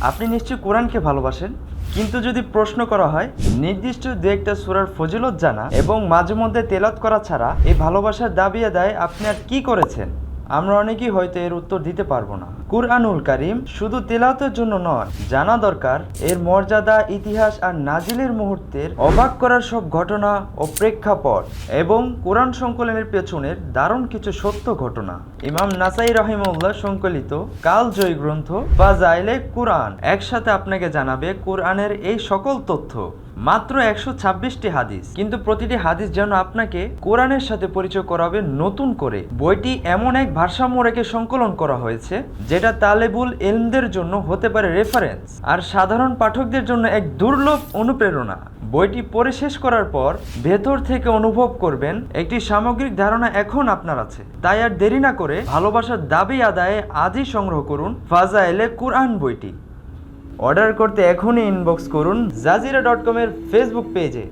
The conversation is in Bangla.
আপনি নিশ্চয়ই কোরআনকে ভালোবাসেন, কিন্তু যদি প্রশ্ন করা হয় নির্দিষ্ট দু একটা সূরার ফজিলত জানা এবং মাঝে মধ্যে তেলাওয়াত করা ছাড়া এই ভালোবাসার দাবি আদায় আপনি আর কি করেছেন, আমরা অনেকেই হয়তো এর উত্তর দিতে পারবো না। কুরআনুল কারীম শুধু তেলাওয়াতের জন্য নয়, জানা দরকার এর মর্যাদা, ইতিহাস আর নাজিলের মুহূর্তের অবাক করার সব ঘটনা ও প্রেক্ষাপট এবং কোরআন সংকলনের পেছনের দারুণ কিছু সত্য ঘটনা। ইমাম নাসাই রাহিমাহুল্লাহ সংকলিত কালজয়ী গ্রন্থ ফাজাইলে কুরআন একসাথে আপনাকে জানাবে কোরআনের এই সকল তথ্য। মাত্র 126টি হাদিস, কিন্তু প্রতিটি হাদিস যেন আপনাকে কোরআনের সাথে পরিচয় করাবে নতুন করে। বইটি এমন এক ভারসাম্য রেখে সংকলন করা হয়েছে যেটা তালেবুল ইলমদের জন্য হতে পারে রেফারেন্স আর সাধারণ পাঠকদের জন্য এক দুর্লভ অনুপ্রেরণা। বইটি পড়ে শেষ করার পর ভেতর থেকে অনুভব করবেন একটি সামগ্রিক ধারণা এখন আপনার আছে। তাই আর দেরি না করে ভালোবাসার দাবি আদায়ে আজই সংগ্রহ করুন ফাজাইলে কুরআন বইটি। অর্ডার করতে এখনই ইনবক্স করুন জাজিরা.com এর ফেসবুক পেজে।